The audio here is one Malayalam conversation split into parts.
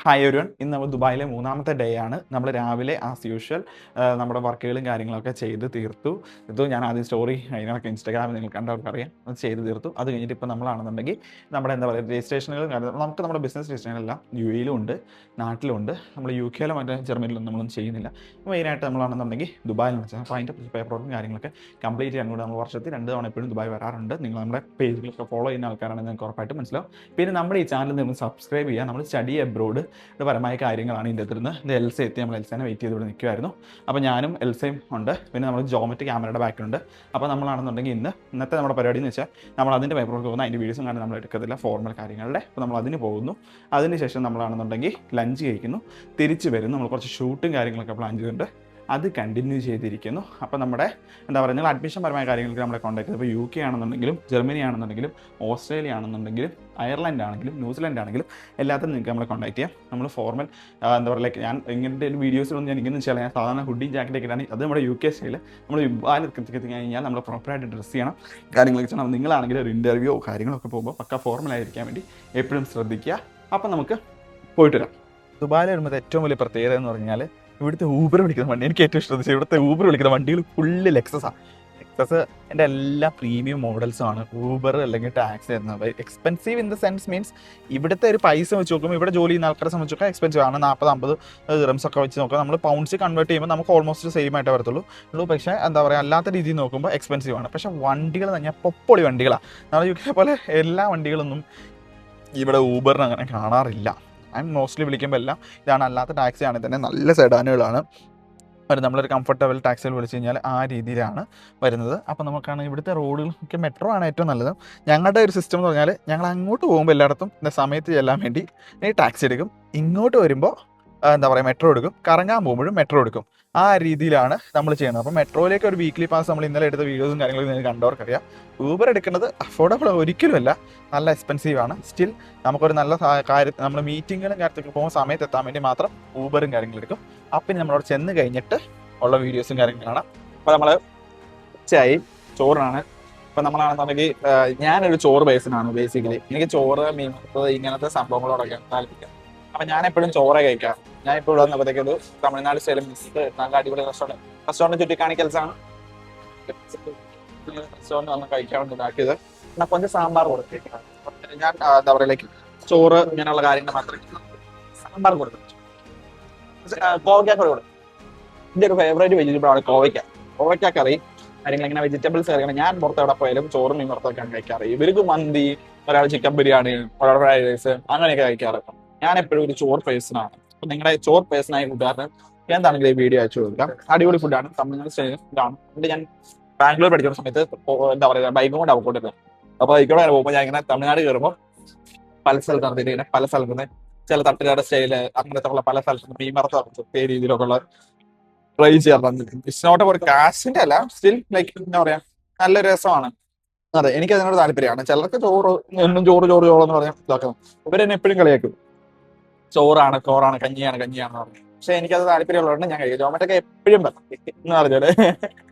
ഹായ് എവരിവൺ, ഇന്ന് നമ്മൾ ദുബായിലെ മൂന്നാമത്തെ ഡേ ആണ്. നമ്മൾ രാവിലെ ആസ് യൂഷ്വൽ നമ്മുടെ വർക്കുകളും കാര്യങ്ങളൊക്കെ ചെയ്ത് തീർത്തു. ഞാൻ ആദ്യം സ്റ്റോറി അതിനൊക്കെ ഇൻസ്റ്റാഗ്രാമിൽ നിങ്ങൾ കണ്ടവർക്കറിയാം, അത് ചെയ്ത് തീർത്തു. അത് കഴിഞ്ഞിട്ട് ഇപ്പോൾ നമ്മളാണെന്നുണ്ടെങ്കിൽ നമ്മുടെ എന്താ പറയുക രജിസ്ട്രേഷനുകളും നമുക്ക് നമ്മുടെ ബിസിനസ് രജിസ്ട്രേഷനെല്ലാം UAE ഉണ്ട്, നാട്ടിലുണ്ട്. നമ്മൾ UK മറ്റേ ജർമ്മനിയിലൊന്നും നമ്മളൊന്നും ചെയ്യുന്നില്ല. മെയിനായിട്ട് നമ്മളാണെന്നുണ്ടെങ്കിൽ ദുബായിലാണ് വെച്ചാൽ അപ്പോൾ അതിൻ്റെ പേപ്പർ വർക്കും കാര്യങ്ങളൊക്കെ കംപ്ലീറ്റ് ചെയ്യാൻ കൂടെ നമ്മൾ വർഷത്തിൽ 2 തവണ എപ്പോഴും ദുബായ് വരാറുണ്ട്. നിങ്ങൾ നമ്മുടെ പേജിലൊക്കെ ഫോളോ ചെയ്യുന്ന ആൾക്കാരാണെങ്കിൽ നിങ്ങൾക്ക് ഉറപ്പായിട്ട് മനസ്സിലാവും. പിന്നെ നമ്മുടെ ഈ ചാനൽ നിങ്ങൾ സബ്സ്ക്രൈബ് ചെയ്യുക. നമ്മൾ സ്റ്റഡി എബ്രോഡ് പരമായ കാര്യങ്ങളാണ് ഇതിൻ്റെ അകത്തുനിന്ന്. ഇത് എൽസ എത്തി, നമ്മൾ എൽസേനെ വെയിറ്റ് ചെയ്ത് ഇവിടെ നിൽക്കുമായിരുന്നു. അപ്പോൾ ഞാനും എൽസയും ഉണ്ട്, പിന്നെ നമ്മൾ ജോമെറ്റ് ക്യാമറയുടെ ബാക്കിലുണ്ട്. അപ്പോൾ നമ്മളാണെന്നുണ്ടെങ്കിൽ ഇന്നത്തെ നമ്മുടെ പരിപാടി എന്ന് വെച്ചാൽ നമ്മൾ അതിൻ്റെ പേപ്പർ വർക്ക് പോകുന്ന അതിൻ്റെ വീഡിയോസും കാണാൻ നമ്മൾ എടുക്കത്തില്ല, ഫോർമൽ കാര്യങ്ങളുടെ. അപ്പോൾ നമ്മൾ അതിന് പോകുന്നു. അതിനുശേഷം നമ്മളാണെന്നുണ്ടെങ്കിൽ ലഞ്ച് കഴിക്കുന്നു, തിരിച്ച് വരുന്നു. നമ്മൾ കുറച്ച് ഷൂട്ടും കാര്യങ്ങളൊക്കെ പ്ലാൻ ചെയ്തിട്ടുണ്ട്, അത് കണ്ടിന്യൂ ചെയ്തിരിക്കുന്നു. അപ്പോൾ നമ്മുടെ എന്താ പറയുക, നിങ്ങൾ അഡ്മിഷൻ പരമായ കാര്യങ്ങൾക്ക് നമ്മളെ കോൺടാക്ട് ചെയ്ത്, ഇപ്പോൾ UK ആണെന്നുണ്ടെങ്കിലും ജർമ്മനി ആണെന്നുണ്ടെങ്കിലും ഓസ്ട്രേലിയ ആണെന്നുണ്ടെങ്കിലും അയർലൻഡ് ആണെങ്കിലും ന്യൂസിലൻഡ് ആണെങ്കിലും എല്ലാത്തിനും നിങ്ങൾക്ക് നമ്മളെ കോൺടാക്ട് ചെയ്യാം. നമ്മൾ ഫോർമൽ എന്താ പറയുക, ഞാൻ ഇങ്ങനത്തെ ഒരു വീഡിയോസിലൊന്നും ഞാൻ ഇങ്ങനെ വെച്ചാൽ ഞാൻ സാധാരണ ഹുഡിയും ജാക്കറ്റൊക്കെ ഇടാണ്. അത് നമ്മുടെ UK സ്റ്റൈൽ. നമ്മൾ എത്തി കഴിഞ്ഞാൽ നമ്മൾ പ്രോപ്പറായിട്ട് ഡ്രസ്സ് ചെയ്യണം, കാര്യങ്ങളൊക്കെ ചെയ്യണം. നിങ്ങളാണെങ്കിൽ ഒരു ഇൻ്റർവ്യൂ കാര്യങ്ങളൊക്കെ പോകുമ്പോൾ പക്ക ഫോർമലായിരിക്കാൻ വേണ്ടി എപ്പോഴും ശ്രദ്ധിക്കുക. അപ്പം നമുക്ക് പോയിട്ട് വരാം. ദുബായിൽ വരുമ്പോൾ ഏറ്റവും വലിയ പ്രത്യേകത എന്ന് പറഞ്ഞാൽ ഇവിടുത്തെ ഊബർ വിളിക്കുന്ന വണ്ടി എനിക്ക് ഏറ്റവും ഇഷ്ടം. ഇവിടുത്തെ ഊബർ വിളിക്കുന്ന വണ്ടികൾ ഫുള്ള് ലെക്സസാണ്. ലെക്സസ് എൻ്റെ എല്ലാ പ്രീമിയം മോഡൽസുമാണ്. ഊബർ അല്ലെങ്കിൽ ടാക്സി വരുന്നത് expensive in the sense means ഇവിടുത്തെ ഒരു പൈസ വെച്ച് നോക്കുമ്പോൾ ഇവിടെ ജോലി ചെയ്യുന്ന ആൾക്കാരെ സംബന്ധിച്ചൊക്കെ എക്സ്പെൻസീവ് ആണ്. 40-50 ദിർഹംസ് ഒക്കെ വെച്ച് നോക്കാം. നമ്മൾ പൗണ്ട്സ് കൺവേർട്ട് ചെയ്യുമ്പോൾ നമുക്ക് ഓൾമോസ്റ്റ് സെയിം ആയിട്ട് വരത്തുള്ളൂ. പക്ഷേ എന്താ പറയുക, അല്ലാത്ത രീതിയിൽ നോക്കുമ്പോൾ എക്സ്പെൻസീവ് ആണ്. പക്ഷേ വണ്ടികൾ തന്നെ പൊപ്പൊളി വണ്ടികളാണ്. നമ്മൾ UK പോലെ എല്ലാ വണ്ടികളൊന്നും ഇവിടെ ഊബറിന് അങ്ങനെ കാണാറില്ല. മോസ്റ്റ്ലി വിളിക്കുമ്പോൾ എല്ലാം ഇതാണ്. അല്ലാത്ത ടാക്സി ആണെങ്കിൽ തന്നെ നല്ല സെഡാനുകളാണ് വരുന്നത്. നമ്മളൊരു കംഫർട്ടബിൾ ടാക്സിയിൽ വിളിച്ച് കഴിഞ്ഞാൽ ആ രീതിയിലാണ് വരുന്നത്. അപ്പോൾ നമുക്കാണ് ഇവിടുത്തെ റോഡുകളൊക്കെ മെട്രോ ആണ് ഏറ്റവും നല്ലത്. ഞങ്ങളുടെ ഒരു സിസ്റ്റം എന്ന് പറഞ്ഞാൽ ഞങ്ങൾ അങ്ങോട്ട് പോകുമ്പോൾ എല്ലായിടത്തും സമയത്ത് ചെല്ലാൻ വേണ്ടി ടാക്സി എടുക്കും, ഇങ്ങോട്ട് വരുമ്പോൾ എന്താ പറയുക മെട്രോ എടുക്കും, കറങ്ങാൻ പോകുമ്പോഴും മെട്രോ എടുക്കും. ആ രീതിയിലാണ് നമ്മൾ ചെയ്യുന്നത്. അപ്പോൾ മെട്രോയിലേക്ക് ഒരു വീക്ക്ലി പാസ് നമ്മൾ ഇന്നലെ എടുത്ത വീഡിയോസും കാര്യങ്ങളും നിങ്ങൾക്ക് കണ്ടവർക്കറിയാം. ഊബർ എടുക്കുന്നത് അഫോർഡബിൾ ഒരിക്കലുമല്ല, നല്ല എക്സ്പെൻസീവ് ആണ്. സ്റ്റിൽ നമുക്കൊരു നല്ല കാര്യം, നമ്മൾ മീറ്റിങ്ങിലും കാര്യത്തൊക്കെ പോകുന്ന സമയത്ത് എത്താൻ വേണ്ടി മാത്രം ഊബറും കാര്യങ്ങളും എടുക്കും. അപ്പം നമ്മളവിടെ ചെന്ന് കഴിഞ്ഞിട്ട് ഉള്ള വീഡിയോസും കാര്യങ്ങളും കാണാം. അപ്പോൾ നമ്മൾ ഉച്ചയായി, ചോറിനാണ്. ഇപ്പം നമ്മളാണെന്നുണ്ടെങ്കിൽ ഞാനൊരു ചോറ് ബേസിനാണ് ബേസിക്കലി. എനിക്ക് ചോറ്, മീൻ ഇങ്ങനത്തെ സംഭവങ്ങളോടൊക്കെ താല്പര്യം. അപ്പം ഞാൻ എപ്പോഴും ചോറേ കഴിക്കാം. ഞാൻ ഇപ്പോൾ ഇവിടെ വന്നപ്പോഴത്തേക്ക് ഒരു തമിഴ്നാട് സ്റ്റൈലും മിക്സ് നല്ല അടിപൊളി റെസ്റ്റോറൻറ്റ് ചുറ്റിക്കാണിക്കൽസാണ്. റെസ്റ്റോറൻറ്റ് വന്ന് കഴിക്കാൻ വേണ്ടി ഇതാക്കിയത്. എന്നാൽ కొంచెం സാമ്പാർ കൊടുക്കും. ഞാൻ എന്താ പറയുക ലൈക്ക് ചോറ് ഇങ്ങനെയുള്ള കാര്യങ്ങൾ മാത്രമേ സാമ്പാർ കൊടുക്കും. കോവയ്ക്കാക്കറി കൊടുക്കും. എൻ്റെ ഒരു ഫേവറേറ്റ് വെജിറ്റബിൾ ആണ് കോവയ്ക്ക കറി. കാര്യങ്ങൾ ഇങ്ങനെ വെജിറ്റബിൾസ് കറിയാണ്. ഞാൻ പുറത്ത് എവിടെ പോയാലും ചോറും മീൻ പുറത്തൊക്കെയാണ് കഴിക്കാറ്. ഇവർക്ക് മന്തി, ഒരാൾ ചിക്കൻ ബിരിയാണി, ഒരാൾ ഫ്രൈഡ് റൈസ് അങ്ങനെയൊക്കെ കഴിക്കാറ്. ഞാൻ എപ്പോഴും ഒരു ചോറ് പേഴ്സണാണ്. അപ്പൊ നിങ്ങളുടെ ചോറ് പേഴ്സണായി കൂട്ടുകാരൻ എന്താണെങ്കിലും ഈ വീഡിയോ അയച്ചു കൊടുക്കാം. അടിപൊളി ഫുഡാണ്, തമിഴ്നാട് സ്റ്റൈൽ ഫുഡാണ്. എന്നിട്ട് ഞാൻ ബാംഗ്ലൂർ പഠിക്കുന്ന സമയത്ത് എന്താ പറയുക ബൈക്കും കൊണ്ട് അവക്കൊണ്ടിരുന്നത്. അപ്പൊ ബൈക്കോടെ പോകുമ്പോൾ ഞാൻ ഇങ്ങനെ തമിഴ്നാട് കയറുമ്പോൾ പല സ്ഥലത്ത് നടത്തിയിട്ട് ഇങ്ങനെ പല സ്ഥലത്ത് നിന്ന് ചില തട്ടുകാരുടെ സ്റ്റൈല് അങ്ങനത്തെ ഉള്ള പല സ്ഥലത്ത് മീൻ വറുത്ത രീതിയിലൊക്കെ ഉള്ള ട്രൈ ചെയ്യാറുണ്ട്. ഇറ്റ്സ് നോട്ട് ഒരു കാശിന്റെ അല്ല, സ്റ്റിൽ ലൈക്ക് എന്താ പറയാ നല്ലൊരു രസമാണ്. അതെ, എനിക്ക് അതിനോട് താല്പര്യമാണ്. ചിലർക്ക് ചോറ് എന്നും ചോറ് എന്ന് പറയാൻ ഇതാക്കണം. ഇവരെന്നെ എപ്പോഴും കളിയാക്കും, ചോറാണ് കഞ്ഞിയാണെന്ന് പറഞ്ഞു. പക്ഷെ എനിക്കത് താല്പര്യമുള്ളതുകൊണ്ട് ഞാൻ കഴിക്കും. ജോമറ്റൊക്കെ എപ്പോഴും എന്ന് പറഞ്ഞാല്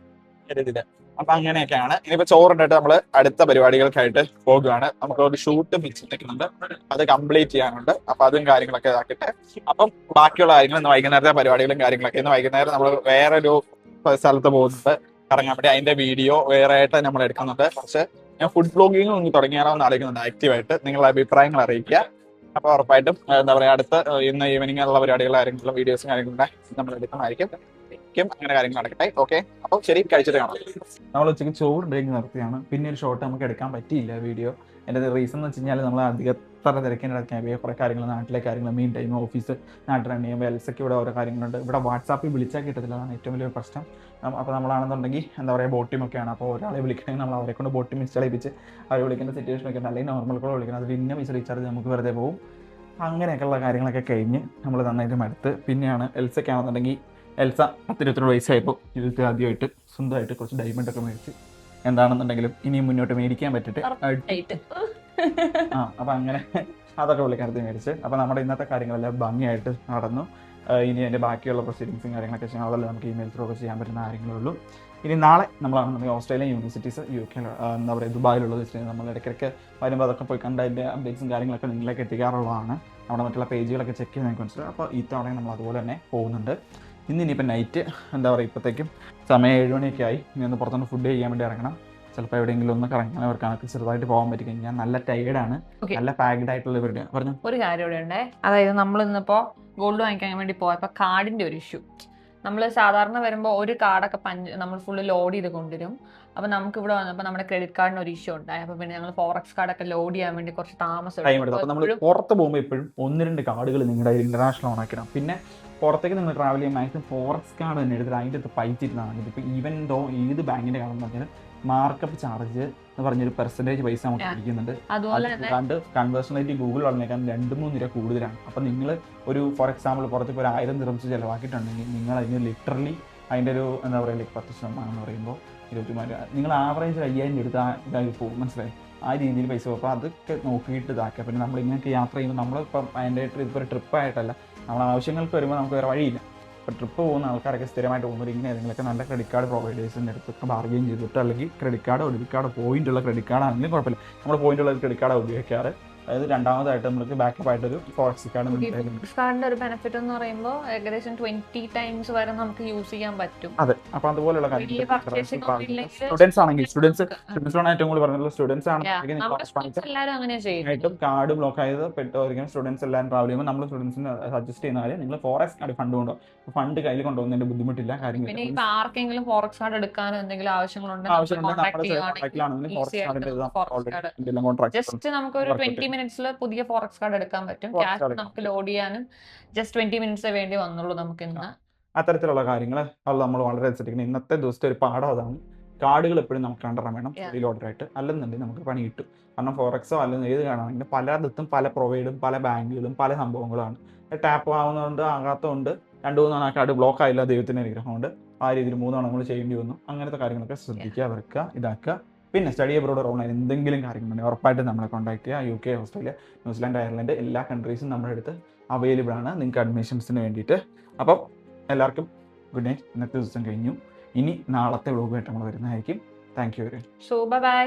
ഇതില്ല. അപ്പൊ അങ്ങനെയൊക്കെയാണ്. ഇനിയിപ്പോ ചോറുണ്ടിട്ട് നമ്മൾ അടുത്ത പരിപാടികൾക്കായിട്ട് പോകുകയാണ്. നമുക്ക് ഒരു ഷൂട്ട് മിക്സിട്ടുണ്ട്, അത് കംപ്ലീറ്റ് ചെയ്യാനുണ്ട്. അപ്പൊ അതും കാര്യങ്ങളൊക്കെ ഇതാക്കിയിട്ട് അപ്പം ബാക്കിയുള്ള കാര്യങ്ങൾ ഇന്ന് വൈകുന്നേരത്തെ പരിപാടികളും കാര്യങ്ങളൊക്കെ. ഇന്ന് വൈകുന്നേരം നമ്മൾ വേറൊരു സ്ഥലത്ത് പോകുന്നുണ്ട് കറങ്ങാൻ വേണ്ടി. അതിന്റെ വീഡിയോ വേറെ ആയിട്ട് നമ്മൾ എടുക്കുന്നുണ്ട്. പക്ഷെ ഞാൻ ഫുഡ് ബ്ലോഗിങ് ഒന്ന് തുടങ്ങിയാലോ എന്ന് ആലോചിക്കുന്നുണ്ട് ആക്റ്റീവായിട്ട്. നിങ്ങളുടെ അഭിപ്രായങ്ങൾ അറിയിക്കുക. അപ്പോൾ ഉറപ്പായിട്ടും എന്താ പറയുക അടുത്ത ഇന്ന് ഈവനിങ് ഉള്ള പരിപാടികൾ കാര്യങ്ങളും വീഡിയോസും കാര്യങ്ങളുടെ നമ്മൾ എടുക്കുന്നതായിരിക്കും. അങ്ങനെ കാര്യങ്ങൾ നടക്കട്ടെ. ഓക്കെ, അപ്പോൾ ശരി, കഴിച്ചിട്ട് കാണാം. നമ്മൾ ഉച്ചയ്ക്ക് ചോറ് ബ്രേക്ക് നിർത്തിയാണ്. പിന്നെ ഒരു ഷോട്ട് നമുക്ക് എടുക്കാൻ പറ്റിയില്ല വീഡിയോ. എൻ്റെ റീസൺ എന്ന് വെച്ച് കഴിഞ്ഞാൽ നമ്മൾ അധികത്തറ തിരക്കേണ്ടതൊക്കെ കുറേ കാര്യങ്ങൾ, നാട്ടിലെ കാര്യങ്ങൾ, മെയിൻ ടൈം ഓഫീസ് നാട്ടിൽ റൺ ചെയ്യുമ്പോൾ എൽസയ്ക്ക് ഇവിടെ ഓരോ കാര്യങ്ങളുണ്ട്. ഇവിടെ വാട്സാപ്പിൽ വിളിച്ചാൽ കിട്ടത്തില്ല, അതാണ് ഏറ്റവും വലിയ പ്രശ്നം. അപ്പോൾ നമ്മളാണെന്നുണ്ടെങ്കിൽ എന്താ പറയുക ബോട്ടിമൊക്കെയാണ്. അപ്പോൾ ഒരാളെ വിളിക്കണമെങ്കിൽ നമ്മൾ അവരെ കൊണ്ട് ബോട്ടിം ഇൻസ്റ്റാൾ ചെയ്യിപ്പിച്ച് അവർ വിളിക്കേണ്ട സിറ്റുവേഷനൊക്കെ ഉണ്ട്. അല്ലെങ്കിൽ നോർമൽ കോൾ വിളിക്കണം, അതിൽ ഇന്ന പൈസ റീചാർജ് നമുക്ക് വെറുതെ പോകും. അങ്ങനെയൊക്കെയുള്ള കാര്യങ്ങളൊക്കെ കഴിഞ്ഞ് നമ്മൾ നന്നായിട്ട് മടുത്ത് പിന്നെയാണ് എൽസയ്ക്കാണെന്നുണ്ടെങ്കിൽ എൽസ 10-22 വയസ്സായപ്പോൾ ജീവിതത്തിൽ ആദ്യമായിട്ട് സ്വന്തമായിട്ട് കുറച്ച് ഡയമണ്ടൊക്കെ മേടിച്ച് എന്താണെന്നുണ്ടെങ്കിലും ഇനിയും മുന്നോട്ട് മേടിക്കാൻ പറ്റിട്ട് അപ്പം അങ്ങനെ അതൊക്കെ പുള്ളിക്കാരത്തി മേടിച്ച്. അപ്പോൾ നമ്മുടെ ഇന്നത്തെ കാര്യങ്ങളെല്ലാം ഭംഗിയായിട്ട് നടന്നു. ഇനി അതിൻ്റെ ബാക്കിയുള്ള പ്രൊസീഡിങ്സും കാര്യങ്ങളൊക്കെ ചെയ്യാൻ അതെല്ലാം നമുക്ക് ഇമെയിൽ ത്രൂ ഒക്കെ ചെയ്യാൻ പറ്റുന്ന കാര്യങ്ങളേ ഉള്ളൂ. ഇനി നാളെ നമ്മളാണെന്നുണ്ടെങ്കിൽ ഓസ്ട്രേലിയൻ യൂണിവേഴ്സിറ്റീസ് UK എന്താ പറയുക ദുബായിലുള്ളത് വെച്ചിട്ടുണ്ടെങ്കിൽ നമ്മൾ ഇടയ്ക്കിടയ്ക്ക് വരുമ്പോൾ അതൊക്കെ പോയി കണ്ട് അതിൻ്റെ അപ്ഡേറ്റ്സും കാര്യങ്ങളൊക്കെ നിങ്ങളിലേക്ക് എത്തിക്കാറുള്ളതാണ്. നമ്മുടെ മറ്റുള്ള പേജുകളൊക്കെ ചെക്ക് ചെയ്ത് നിങ്ങൾക്ക് മനസ്സിലാവും. അപ്പോൾ ഈ തവണ നമ്മൾ അതുപോലെ തന്നെ പോകുന്നുണ്ട്. ഇന്നിപ്പോൾ നൈറ്റ് എന്താ പറയുക ഇപ്പോഴത്തേക്കും സമയം 7 മണിയൊക്കെ ആയി. ഇനി ഒന്ന് പുറത്തുനിന്ന് ഫുഡ് ചെയ്യാൻ വേണ്ടി ഇറങ്ങണം. ചിലപ്പോൾ എവിടെയെങ്കിലും ഒന്ന് കറങ്ങാനവർക്കാണെങ്കിൽ ചെറുതായിട്ട് പോകാൻ പറ്റി കഴിഞ്ഞാൽ നല്ല ടയേർഡാണ്, നല്ല പാക്ഡ് ആയിട്ടുള്ള ഇവരുടെ പറഞ്ഞു. ഒരു കാര്യം ഇവിടെ ഉണ്ടേ, അതായത് നമ്മൾ ഇന്നിപ്പോൾ ഗോൾഡ് വാങ്ങിക്കാൻ വേണ്ടി പോയപ്പോൾ കാർഡിൻ്റെ ഒരു ഇഷ്യൂ. നമ്മൾ സാധാരണ വരുമ്പോൾ ഒരു കാർഡൊക്കെ നമ്മൾ ഫുള്ള് ലോഡ് ചെയ്ത് കൊണ്ടുവരും. അപ്പോൾ നമുക്ക് ഇവിടെ വന്നപ്പോൾ നമ്മുടെ ക്രെഡിറ്റ് കാർഡിന് ഒരു ഇഷ്യൂ ഉണ്ടായി. അപ്പോൾ പിന്നെ ഞങ്ങൾ ഫോറക്സ് കാർഡൊക്കെ ലോഡ് ചെയ്യാൻ വേണ്ടി കുറച്ച് താമസം ടൈം എടുത്തു. അപ്പോൾ നമ്മൾ പുറത്ത് പോകുമ്പോൾ എപ്പോഴും 1-2 കാർഡുകൾ നിങ്ങളുടെ ഇന്റർനാഷണൽ ഓൺ ആക്കണം. പിന്നെ പുറത്തേക്ക് നിങ്ങൾ ട്രാവൽ ചെയ്യുമ്പോൾ മാക്സിമം ഫോറക്സ് കാർഡ് തന്നെ എടുത്തിട്ട് അതിൻ്റെ അടുത്ത് പൈസ ഇരുന്നാണ്. ഇപ്പോൾ ഈവൻ ദോ ഏത് ബാങ്കിൻ്റെ കാർഡ് പറഞ്ഞാൽ മാർക്കപ്പ് ചാർജ് എന്ന് പറഞ്ഞൊരു പെർസെൻറ്റേജ് പൈസ നമുക്ക് ഇരിക്കുന്നുണ്ട്. അതുകൊണ്ട് കൺവേർഷൻ റേറ്റ് ഗൂഗിൾ വളർന്നേക്കാൻ 2-3 രൂപ കൂടുതലാണ്. അപ്പം നിങ്ങൾ ഒരു ഫോർ എക്സാമ്പിൾ പുറത്തേക്ക് ഒരു 1000 ദിർഹംസ് ചിലവാക്കിയിട്ടുണ്ടെങ്കിൽ നിങ്ങൾ അതിന് ലിറ്ററലി അതിൻ്റെ ഒരു എന്താ പറയുക 10% എന്ന് പറയുമ്പോൾ 24 രൂപ നിങ്ങൾ ആവറേജ് 5000 എടുത്ത് ഇതായി പോകും. മനസ്സിലായി? ആ രീതിയിൽ പൈസ പോകും. അപ്പോൾ അതൊക്കെ നോക്കിയിട്ട് ഇതാക്കുക. പിന്നെ നമ്മൾ ഇങ്ങനെയൊക്കെ യാത്ര ചെയ്യുമ്പോൾ നമ്മളിപ്പം അതിൻ്റെ ഇപ്പോൾ ഒരു ട്രിപ്പായിട്ടല്ല, നമ്മൾ ആവശ്യങ്ങൾക്ക് വരുമ്പോൾ നമുക്ക് വേറെ വഴിയില്ല. ഇപ്പോൾ ട്രിപ്പ് പോകുന്ന ആൾക്കാരൊക്കെ സ്ഥിരമായിട്ട് പോകുമ്പോൾ ഇങ്ങനെ ഏതെങ്കിലുമൊക്കെ നല്ല ക്രെഡിറ്റ് കാർഡ് പ്രൊവൈഡേഴ്സിൻ്റെ അടുത്തൊക്കെ ബാർഗെയിൻ ചെയ്തിട്ട്, അല്ലെങ്കിൽ ക്രെഡിറ്റ് കാർഡോ ഡെബിറ്റ് കാർഡോ പോയിൻ്റുള്ള ക്രെഡിറ്റ് കാർഡ് ആണെങ്കിലും കുഴപ്പമില്ല. നമ്മൾ പോയിൻ്റുള്ള ക്രെഡിറ്റ് കാർഡ് ഉപയോഗിക്കാറ്. അതായത് രണ്ടാമതായിട്ട് നമുക്ക് ബാക്കപ്പ് ആയിട്ടൊരു ഫോറക്സ് കാർഡിന്റെ ഒരു ബെനിഫിറ്റ് എന്ന് പറയുമ്പോൾ ഏകദേശം 20 ടൈംസ് വരെ നമുക്ക് യൂസ് ചെയ്യാൻ പറ്റും. അതെ, അപ്പോൾ അതുപോലെയുള്ള സ്റ്റുഡൻസ് ആണെങ്കിൽ സ്റ്റുഡൻസിനോട് ഏറ്റവും കൂടുതൽ പറഞ്ഞുള്ള സ്റ്റുഡൻസ് ആണെങ്കിലും കാർഡ് ബ്ലോക്ക് ആയത് പെട്ടോരിക്കും സ്റ്റുഡൻസ് എല്ലാം ട്രാവൽ ചെയ്യുമ്പോൾ നമ്മൾ സ്റ്റുഡൻസിന് സജസ്റ്റ് ചെയ്യുന്ന കാര്യം നിങ്ങൾ ഫോറക്സ് കാർഡ് ഫണ്ട് കൊണ്ടുപോകും. ഫണ്ട് കയ്യിൽ കൊണ്ടുപോകുന്നതിന്റെ ബുദ്ധിമുട്ടില്ല. കാര്യങ്ങൾ ആർക്കെങ്കിലും ഫോറക്സ് കാർഡ് എടുക്കാനോ എന്തെങ്കിലും ആവശ്യങ്ങളുണ്ടെങ്കിൽ ജസ്റ്റ് നമുക്ക് ഒരു 20 മിനിറ്റ്സിൽ പുതിയ ഫോറക്സ് കാർഡ് എടുക്കാൻ പറ്റും. ക്യാഷ് നമുക്ക് ലോഡ് ചെയ്യാനും ജസ്റ്റ് 20 മിനിറ്റ്സേ വേണ്ടി വന്നുള്ളൂ നമുക്ക് ഇന്ന്. അത്തരത്തിലുള്ള കാര്യങ്ങൾ അത് നമ്മൾ വളരെ ശ്രദ്ധിക്കണം. ഇന്നത്തെ ദിവസത്തെ ഒരു പാഠം അതാണ്. കാർഡുകൾ എപ്പോഴും നമുക്ക് കണ്ടറാൻ വേണം ലോഡറായിട്ട്, അല്ലെന്നുണ്ടെങ്കിൽ നമുക്ക് പണി കിട്ടും. കാരണം ഫോറക്സോ അല്ലെങ്കിൽ ഏത് കാണുകയാണെങ്കിലും പലയിടത്തും പല പ്രൊവൈഡും പല ബാങ്കുകളും പല സംഭവങ്ങളാണ്. ടാപ്പ് ആവുന്നതുകൊണ്ട് ആകാത്തതുകൊണ്ട് 2-3 കാർഡ് ബ്ലോക്ക് ആയില്ല, ദൈവത്തിൻ്റെ അനുഗ്രഹമുണ്ട്. ആ രീതിയിൽ 3 നമ്മൾ ചെയ്യേണ്ടി വന്നു. അങ്ങനത്തെ കാര്യങ്ങളൊക്കെ ശ്രദ്ധിക്കുക, വെറുക്കുക, ഇതാക്കുക. പിന്നെ സ്റ്റഡി അബ്രോഡ് ഓൺലൈൻ എന്തെങ്കിലും കാര്യങ്ങളുണ്ടെങ്കിൽ ഉറപ്പായിട്ട് നമ്മളെ കോൺടാക്ട് ചെയ്യുക. UK, ഓസ്ട്രേലിയ, ന്യൂസിലാൻഡ്, അയർലൻഡ് എല്ലാ കൺട്രീസും നമ്മുടെ അടുത്ത് അവൈലബിൾ ആണ് നിങ്ങൾക്ക് അഡ്മിഷൻസിന് വേണ്ടിയിട്ട്. അപ്പം എല്ലാവർക്കും ഗുഡ് നൈറ്റ്. ഇന്നത്തെ ദിവസം കഴിഞ്ഞു. ഇനി നാളത്തെ വ്ലോഗായിട്ട് നമ്മൾ വരുന്നതായിരിക്കും. Thank you very much. By.